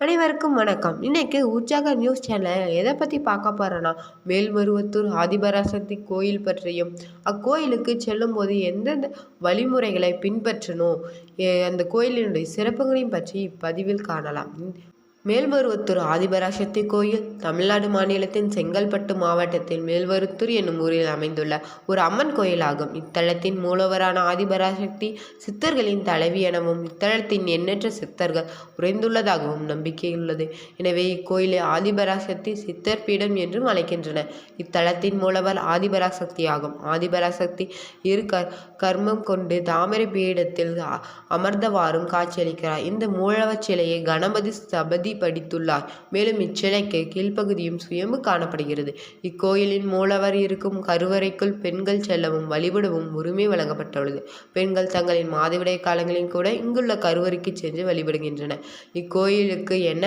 அனைவருக்கும் வணக்கம். இன்னைக்கு உற்சாக நியூஸ் சேனல் எதை பற்றி பார்க்க போகிறோன்னா, மேல்மருவத்தூர் ஆதிபராசக்தி கோயில் பற்றியும், அக்கோயிலுக்கு செல்லும்போது எந்தெந்த வழிமுறைகளை பின்பற்றணும், அந்த கோயிலினுடைய சிறப்புகளையும் பற்றி இப்பதிவில் காணலாம். மேல்மருவத்தூர் ஆதிபராசக்தி கோயில் தமிழ்நாடு மாநிலத்தின் செங்கல்பட்டு மாவட்டத்தில் மேல்மருவத்தூர் என்னும் ஊரில் அமைந்துள்ள ஒரு அம்மன் கோயிலாகும். இத்தலத்தின் மூலவரான ஆதிபராசக்தி சித்தர்களின் தலைவி எனவும் இத்தலத்தின் எண்ணற்ற சித்தர்கள் உறைந்துள்ளதாகவும் நம்பிக்கையுள்ளது. எனவே இக்கோயிலை ஆதிபராசக்தி சித்தர் பீடம் என்றும் அழைக்கின்றனர். இத்தலத்தின் மூலவர் ஆதிபராசக்தி ஆகும். ஆதிபராசக்தி இரு கர்மம் கொண்டு தாமரை பீடத்தில் அமர்ந்தவாறும் காட்சியளிக்கிறார். இந்த மூலவர் சிலையை கணபதி சபதி படித்துள்ளார். மேலும் இச்சிலைக்கு கீழ்ப்பகுதியும் சுயம்பு காணப்படுகிறது. இக்கோயிலின் மூலவர் இருக்கும் கருவறைக்குள் பெண்கள் செல்லவும் வழிபடவும் உரிமை வழங்கப்பட்டுள்ளது. பெண்கள் தங்களின் மாதவிடாய் காலங்களில் கூட இங்குள்ள கருவறைக்கு சென்று வழிபடுகின்றனர். இக்கோயிலுக்கு என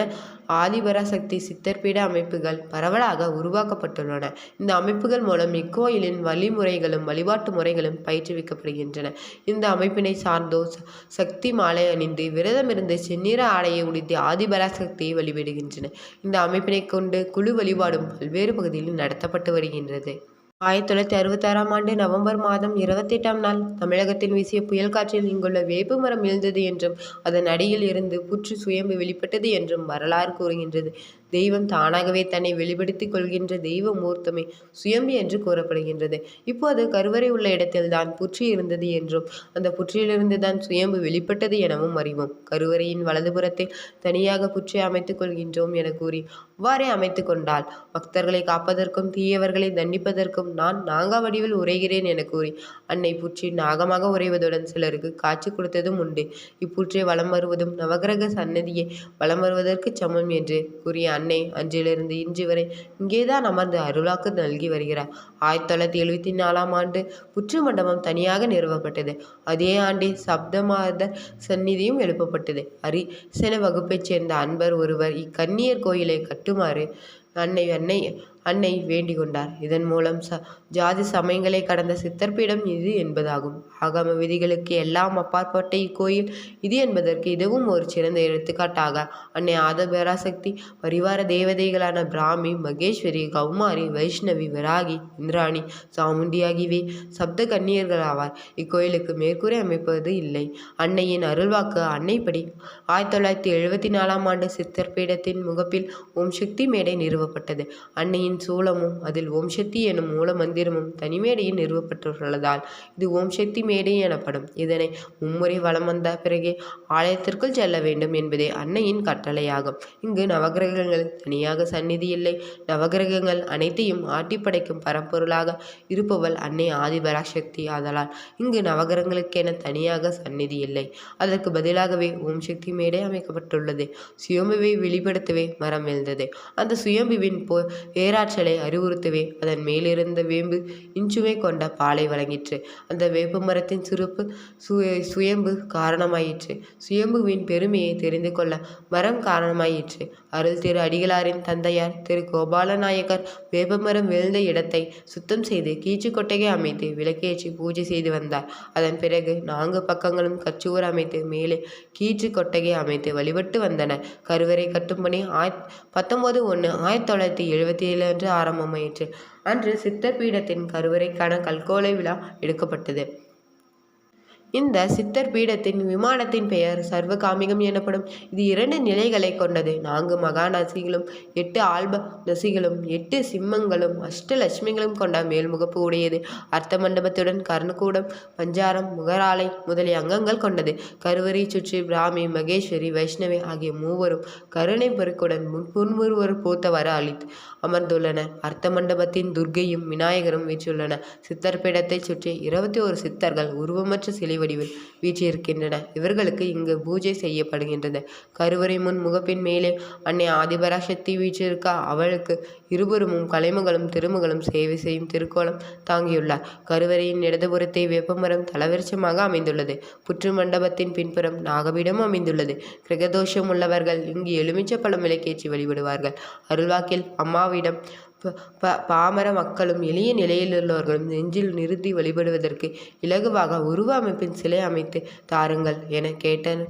ஆதிபராசக்தி சித்தர்பீட அமைப்புகள் பரவலாக உருவாக்கப்பட்டுள்ளன. இந்த அமைப்புகள் மூலம் இக்கோயிலின் வழிமுறைகளும் வழிபாட்டு முறைகளும் பயிற்றுவிக்கப்படுகின்றன. இந்த அமைப்பினை சார்ந்தோர் சக்தி மாலை அணிந்து விரதமிருந்து செந்நிற ஆடையை உடுத்தி ஆதிபராசக்தியை வழிபடுகின்றனர். இந்த அமைப்பினை கொண்டு குழு வழிபாடும் பல்வேறு பகுதிகளில் நடத்தப்பட்டு வருகின்றது. 1966ஆம் ஆண்டு நவம்பர் மாதம் 28ஆம் நாள் தமிழகத்தில் வீசிய புயல் காற்றில் இங்குள்ள வேப்ப மரம் வீழ்ந்தது என்றும் அதன் அடியில் இருந்து புற்று சுயம்பு வெளிப்பட்டது என்றும் வரலாறு கூறுகின்றது. தெய்வம் தானாகவே தன்னை வெளிப்படுத்திக் கொள்கின்ற தெய்வ மூர்த்தமே சுயம்பு என்று கூறப்படுகின்றது. இப்போது கருவறை உள்ள இடத்தில் தான் புற்று இருந்தது என்றும் அந்த புற்றிலிருந்து தான் சுயம்பு வெளிப்பட்டது எனவும் அறிவோம். கருவறையின் வலதுபுறத்தில் தனியாக புற்றை அமைத்துக் கொள்கின்றோம் என கூறி அவ்வாறே அமைத்துக் கொண்டால் பக்தர்களை காப்பதற்கும் தீயவர்களை தண்டிப்பதற்கும் நான் நாகா வடிவில் உரைகிறேன் என கூறி அன்னை புற்றி நாகமாக உரைவதுடன் சிலருக்கு காட்சி கொடுத்ததும் உண்டு. இப்புற்றை வலம் வருவதும் நவகிரக சன்னதியை வலம் வருவதற்கு சமம் என்று கூறிய அன்னை அன்றிலிருந்து இன்று வரை இங்கேதான் அமர்ந்து அருளாக்கு நல்கி வருகிறார். 1974ஆம் ஆண்டு புற்று மண்டபம் தனியாக நிறுவப்பட்டது. அதே ஆண்டே சப்தமாதர் சந்நிதியும் எழுப்பப்பட்டது. அரிசன வகுப்பைச் சேர்ந்த அன்பர் ஒருவர் இக்கன்னியர் கோயிலை கட்டுமாறு அன்னை வேண்டிக் கொண்டார். இதன் மூலம் ஜாதி சமயங்களை கடந்த சித்தர்பீடம் இது என்பதாகும். ஆகம விதிகளுக்கு எல்லாம் அப்பாற்பட்ட இக்கோயில் இது என்பதற்கு இதுவும் ஒரு சிறந்த எடுத்துக்காட்டாக அன்னை ஆதிபராசக்தி பரிவார தேவதைகளான பிராமி, மகேஸ்வரி, கௌமாரி, வைஷ்ணவி, விராகி, இந்திராணி, சாமுண்டி ஆகியவை சப்த கன்னியர்கள் ஆவார். இக்கோயிலுக்கு மேற்கூரை அமைப்பது இல்லை. அன்னையின் அருள்வாக்கு அன்னைப்படி 1974ஆம் ஆண்டு சித்தர்பீடத்தின் முகப்பில் ஓம் சக்தி மேடை நிறுவப்பட்டது. அன்னையின் சூலமும் அதில் ஓம் சக்தி எனும் மூல மந்திரமும் தனிமேடையில் நிறுவப்பட்டுள்ளதால் இது ஓம் சக்தி மேடை எனப்படும். இதனை மும்முறை வலம் வந்த பிறகே ஆலயத்திற்குள் செல்ல வேண்டும் என்பதே அன்னையின் கட்டளையாகும். இங்கு நவகிரகங்கள் தனியாக சந்நிதி இல்லை. நவகிரகங்கள் அனைத்தையும் ஆட்டி படைக்கும் பரம்பொருளாக இருப்பவள் அன்னை ஆதிபராசக்தி. ஆதலால் இங்கு நவகிரகங்களுக்கென தனியாக சந்நிதி இல்லை. அதற்கு பதிலாகவே ஓம் சக்தி மேடை அமைக்கப்பட்டுள்ளது. சுயம்புவை வெளிப்படுத்தவே மரம் எழுந்தது. அந்த சுயம்புவின் பேராற்றலை அறிவுறுத்தவே அதன் மேலிருந்த வேம்பு இன்சுவை கொண்ட பாலை வழங்கிற்று. அந்த வேப்ப மரத்தின் சிறப்பு சுயம்பு காரணமாயிற்று. சுயம்புவின் பெருமையை தெரிந்து கொள்ள மரம் காரணமாயிற்று. அருள் திரு அடிகளாரின் தந்தையார் திரு கோபாலநாயக்கர் வேப்பமரம் விழுந்த இடத்தை சுத்தம் செய்து கீச்சு கொட்டகை அமைத்து விளக்கேற்றி பூஜை செய்து வந்தார். அதன் பிறகு 4 பக்கங்களும் கச்சுவர் அமைத்து மேலே கீற்று கொட்டகை அமைத்து வழிபட்டு வந்தனர். கருவறை கட்டும் பணி 19/1/1977 அன்று ஆரம்பமாயிற்று. அன்று சித்தர் பீடத்தின் கருவறைக்கான கல்கோலை விழா எடுக்கப்பட்டது. இந்த சித்தர் பீடத்தின் விமானத்தின் பெயர் சர்வகாமிகம் எனப்படும். இது 2 நிலைகளை கொண்டது. 4 மகா நசிகளும் 8 ஆல்ப நசிகளும் 8 சிம்மங்களும் அஷ்டலட்சுமிகளும் கொண்ட மேல்முகப்பு உடையது. அர்த்த மண்டபத்துடன் கர்ணக்கூடம், பஞ்சாரம், முகராலை முதலிய அங்கங்கள் கொண்டது. கருவறை சுற்றி பிராமி, மகேஸ்வரி, வைஷ்ணவி ஆகிய மூவரும் கருணை பெருக்குடன் புன்முறுவர் பூத்தவர அமர்ந்துள்ளனர். அர்த்த மண்டபத்தின் துர்க்கையும் விநாயகரும் வீற்றியுள்ளனர். சித்தர் பீடத்தை சுற்றி 21 சித்தர்கள் உருவமற்ற சிலை வடிவில் வீற்றிருக்கின்றன. இவர்களுக்கு இங்கு பூஜை செய்யப்படுகின்றது. கருவறை முன் முகப்பின் மேலே அன்னை ஆதிபராசக்தி வீற்றிருக்க அவளுக்கு இருபுறமும் கலைமகளும் திருமகளும் சேவை செய்யும் திருக்கோலம் தாங்கியுள்ளார். கருவறையின் இடதுபுறத்தை வேப்பமரம் தலவிருட்சமாக அமைந்துள்ளது. புற்று மண்டபத்தின் பின்புறம் நாகபீடம் அமைந்துள்ளது. கிரகதோஷம் உள்ளவர்கள் இங்கு எலுமிச்சை பழம் விளக்கேற்றி வழிபடுவார்கள். அருள்வாக்கில் அம்மாவிடம் பாமர மக்களும் எளிய நிலையிலுள்ளவர்களும் நெஞ்சில் நிறுத்தி வழிபடுவதற்கு இலகுவாக உருவ அமைப்பின் சிலை அமைத்து தாருங்கள் என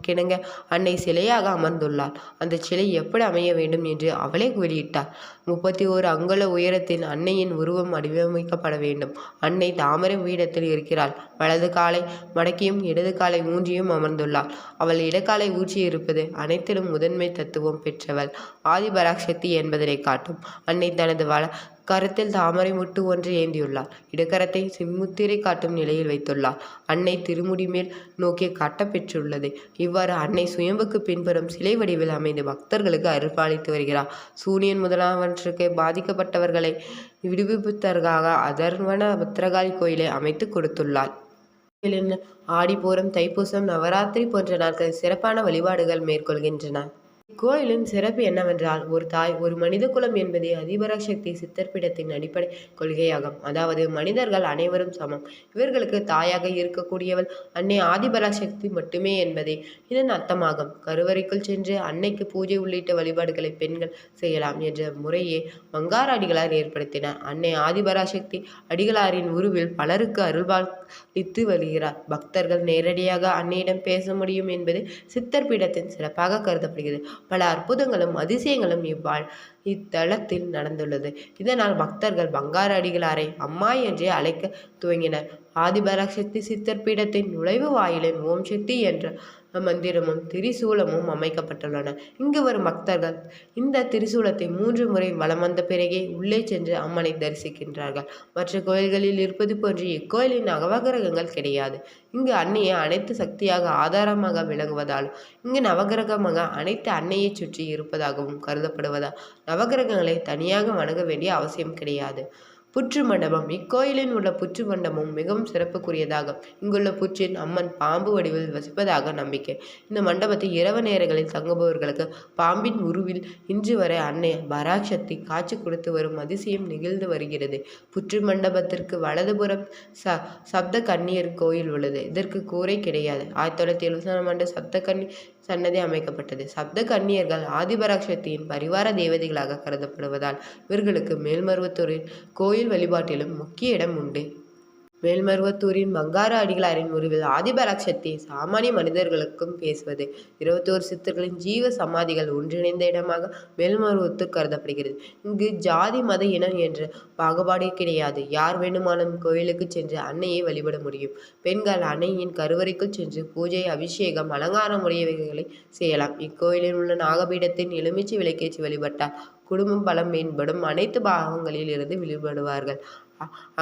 கிணங்க அன்னை சிலையாக அமர்ந்துள்ளாள். அந்த சிலை எப்படி அமைய வேண்டும் என்று அவளே வெளியிட்டார். 31 அங்குல உயரத்தின் அன்னையின் உருவம் வடிவமைக்கப்பட வேண்டும். அன்னை தாமரை பீடத்தில் இருக்கிறாள். வலது காலை மடக்கியும் இடது காலை ஊன்றியும் அமர்ந்துள்ளாள். அவள் இடக்காலை ஊற்றி இருப்பது அனைத்திலும் முதன்மை தத்துவம் பெற்றவள் ஆதிபராசக்தி என்பதனை காட்டும். அன்னை தனது கரத்தில் தாமரை முட்டு ஒன்று ஏந்தியுள்ளார். இடக்கரத்தை சிம்முத்திரை காட்டும் நிலையில் வைத்துள்ளார். அன்னை திருமுடி மேல் நோக்கி காட்டப்பெற்றுள்ளது. இவ்வாறு அன்னை சுயம்புக்கு பின்புறம் சிலை வடிவில் அமைந்து பக்தர்களுக்கு அருள்பாலித்து வருகிறார். சூனியன் முதலாவற்றுக்கு பாதிக்கப்பட்டவர்களை விடுவிப்பதற்காக அதர்வன பத்ரகாளி கோயிலை அமைத்து கொடுத்துள்ளார். ஆடிப்பூரம், தைப்பூசம், நவராத்திரி போன்ற நாட்களில் சிறப்பான வழிபாடுகள் மேற்கொள்கின்றன. இக்கோயிலின் சிறப்பு என்னவென்றால், ஒரு தாய் ஒரு மனித குலம் என்பதே ஆதிபராசக்தி சித்தர்பீடத்தின் அடிப்படை கொள்கையாகும். அதாவது மனிதர்கள் அனைவரும் சமம். இவர்களுக்கு தாயாக இருக்கக்கூடியவள் அன்னை ஆதிபராசக்தி மட்டுமே என்பதே இதன் அர்த்தமாகும். கருவறைக்குள் சென்று அன்னைக்கு பூஜை உள்ளிட்ட வழிபாடுகளை பெண்கள் செய்யலாம் என்ற முறையே மங்கார அடிகளார் ஏற்படுத்தினார். அன்னை ஆதிபராசக்தி அடிகளாரின் உருவில் பலருக்கு அருள்பாலித்து வருகிறார். பக்தர்கள் நேரடியாக அன்னையிடம் பேச முடியும் என்பது சித்தர்பீடத்தின் சிறப்பாக கருதப்படுகிறது. பல அற்புதங்களும் அதிசயங்களும் இத்தலத்தில் நடந்துள்ளது. இதனால் பக்தர்கள் பங்கார அடிகளாரை அம்மா என்றே அழைக்க துவங்கினர். ஆதிபராசக்தி சித்தர் பீடத்தின் நுழைவு வாயிலில் ஓம் சக்தி என்ற மந்திரமும் திரிசூலமும் அமைக்கப்பட்டுள்ளன. இங்கு வரும் பக்தர்கள் இந்த திரிசூலத்தை 3 முறை வலம் வந்த பிறகே உள்ளே சென்று அம்மனை தரிசிக்கின்றார்கள். மற்ற கோயில்களில் இருப்பது போன்று இக்கோயிலின் நவகிரகங்கள் கிடையாது. இங்கு அன்னையை அனைத்து சக்தியாக ஆதாரமாக விளங்குவதாலும் இங்கு நவகிரகமாக அனைத்து அன்னையை சுற்றி இருப்பதாகவும் கருதப்படுவதால் நவகிரகங்களை தனியாக வணங்க வேண்டிய அவசியம் கிடையாது. புற்று மண்டபம். இக்கோயிலில் உள்ள புற்று மண்டபம் மிகவும் சிறப்புக்குரியதாகும். இங்குள்ள புற்றின் அம்மன் பாம்பு வடிவில் வசிப்பதாக நம்பிக்கை. இந்த மண்டபத்தை இரவு நேரங்களில் தங்குபவர்களுக்கு பாம்பின் உருவில் இன்று வரை அன்னை பராசக்தி காட்சி கொடுத்து வரும் அதிசயம் நிகழ்ந்து வருகிறது. புற்று மண்டபத்திற்கு வலதுபுறம் சப்த கன்னியர் கோயில் உள்ளது. இதற்கு கூரை கிடையாது. 1970ஆம் ஆண்டு சப்த கன்னி சன்னதி அமைக்கப்பட்டது. சப்த கன்னியர்கள் ஆதிபராசக்தியின் பரிவார தேவதைகளாக கருதப்படுவதால் இவர்களுக்கு மேல்மருவத்தூரில் கோயில் வழிபாட்டிலும் முக்கிய இடம் உண்டு. மேல்மருவத்தூரின் மங்கார அடிகளாரின் உருவில் ஆதிபராசக்தி சாமானிய மனிதர்களுக்கும் பேசுவது. 21 சித்தர்களின் ஜீவ சமாதிகள் ஒன்றிணைந்த இடமாக மேல்மருவத்தூர் கருதப்படுகிறது. இங்கு ஜாதி மத இனம் என்ற பாகுபாடு கிடையாது. யார் வேண்டுமானாலும் கோயிலுக்கு சென்று அன்னையை வழிபட முடியும். பெண்கள் அன்னையின் கருவறைக்குள் சென்று பூஜை, அபிஷேகம், அலங்காரம் உடையவைகளை செய்யலாம். இக்கோயிலில் உள்ள நாகபீடத்தின் எலுமிச்சை விளக்கேற்றி வழிபட்டால் குடும்பம் பலம் மேம்படும். அனைத்து பாகங்களில் இருந்து வழிபடுவார்கள்.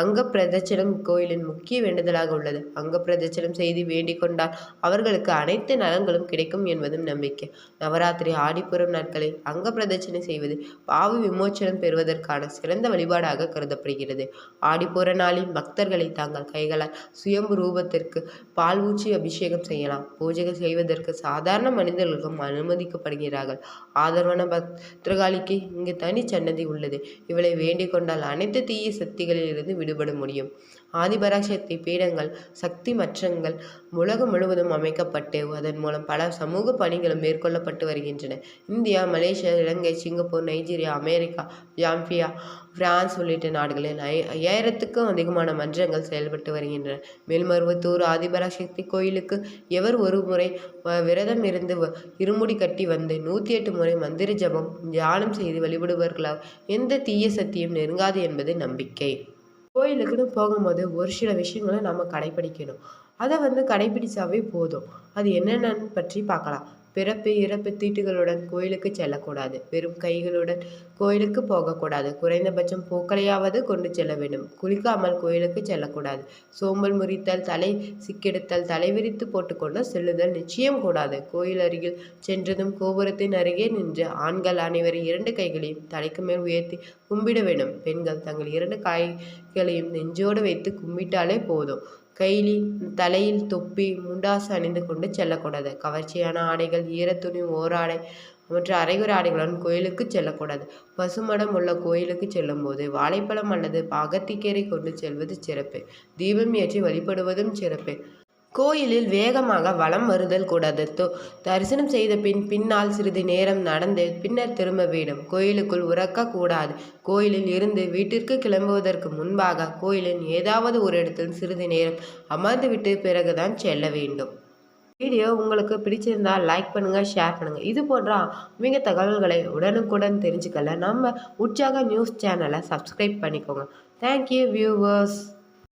அங்க பிரதட்சணம் இக்கோயிலின் முக்கிய வேண்டுதலாக உள்ளது. அங்க பிரதட்சணம் செய்து வேண்டிக் கொண்டால் அவர்களுக்கு அனைத்து நலன்களும் கிடைக்கும் என்பதும் நம்பிக்கை. நவராத்திரி, ஆடிப்புறம் நாட்களில் அங்க பிரதட்சணை செய்வது பாவ விமோச்சனம் பெறுவதற்கான சிறந்த வழிபாடாக கருதப்படுகிறது. ஆடிப்புற நாளில் பக்தர்களை தங்கள் கைகளால் சுயம்பு ரூபத்திற்கு பால் ஊற்றி அபிஷேகம் செய்யலாம். பூஜைகள் செய்வதற்கு சாதாரண மனிதர்களுக்கும் அனுமதிக்கப்படுகிறார்கள். ஆதரவான பத்ரகாளிக்கு இங்கு தனி சன்னதி உள்ளது. இவளை வேண்டிக் கொண்டால் அனைத்து தீய சக்திகளில் இருந்து விடுபட முடியும். ஆதிபராசக்தி பீடங்கள், சக்தி மற்றங்கள் உலகம் முழுவதும் அமைக்கப்பட்டு அதன் மூலம் பல சமூக பணிகளும் மேற்கொள்ளப்பட்டு வருகின்றன. India, Malaysia, Ilangai, Singapore, Nigeria, America, Zambia, France உள்ளிட்ட நாடுகளில் 5000க்கும் அதிகமான மன்றங்கள் செயல்பட்டு வருகின்றன. மேல்மருவத்தூர் ஆதிபராசக்தி கோயிலுக்கு எவர் ஒரு முறை விரதம் இருந்து இருமுடி கட்டி வந்து 108 முறை மந்திர ஜபம், தியானம் செய்து வழிபடுவர்களால் எந்த தீய சக்தியும் நெருங்காது என்பது நம்பிக்கை. கோயிலுக்குன்னு போகும்போது ஒரு சில விஷயங்களை நம்ம கடைபிடிக்கணும். அதை கடைபிடிச்சாவே போதும். அது என்னென்னு பற்றி பார்க்கலாம். பிறப்பு, இறப்பு தீட்டுகளுடன் கோயிலுக்கு செல்லக்கூடாது. வெறும் கைகளுடன் கோயிலுக்கு போகக்கூடாது. குறைந்தபட்சம் பூக்களையாவது கொண்டு செல்ல வேண்டும். குளிக்காமல் கோயிலுக்கு செல்லக்கூடாது. சோம்பல் முறித்தல், தலை சிக்கெடுத்தல், தலை விரித்து போட்டுக்கொண்டு செல்லுதல் நிச்சயம் கூடாது. கோயில் அருகில் சென்றதும் கோபுரத்தின் அருகே நின்று ஆண்கள் அனைவரும் 2 கைகளையும் தலைக்கு மேல் உயர்த்தி கும்பிட வேண்டும். பெண்கள் தங்கள் 2 கைகளையும் நெஞ்சோடு வைத்து கும்பிட்டாலே போதும். கைலி, தலையில் தொப்பி, முண்டாசு அணிந்து கொண்டு செல்லக்கூடாது. கவர்ச்சியான ஆடைகள், ஈரத்துணி, ஓராடை மற்ற அரைகுறை ஆடைகளுடன் கோயிலுக்கு செல்லக்கூடாது. பசுமடம் உள்ள கோயிலுக்கு செல்லும் போது வாழைப்பழம் அல்லது பாகத்திக்கீரை கொண்டு செல்வது சிறப்பு. தீபம் ஏற்றி வழிபடுவதும் சிறப்பு. கோயிலில் வேகமாக வலம் வருதல் கூடாது. தரிசனம் செய்த பின்னால் சிறிது நேரம் நடந்து பின்னர் திரும்ப வேண்டும். கோயிலுக்குள் உறக்கக்கூடாது. கோயிலில் இருந்து வீட்டிற்கு கிளம்புவதற்கு முன்பாக கோயிலின் ஏதாவது ஒரு இடத்தில் சிறிது நேரம் அமர்ந்துவிட்டு பிறகுதான் செல்ல வேண்டும். வீடியோ உங்களுக்கு பிடிச்சிருந்தால் லைக் பண்ணுங்கள், ஷேர் பண்ணுங்கள். இது போன்ற ஆன்மீக தகவல்களை உடனுக்குடன் தெரிஞ்சுக்கல நம்ம உற்சாக நியூஸ் சேனலை சப்ஸ்கிரைப் பண்ணிக்கோங்க. Thank you viewers.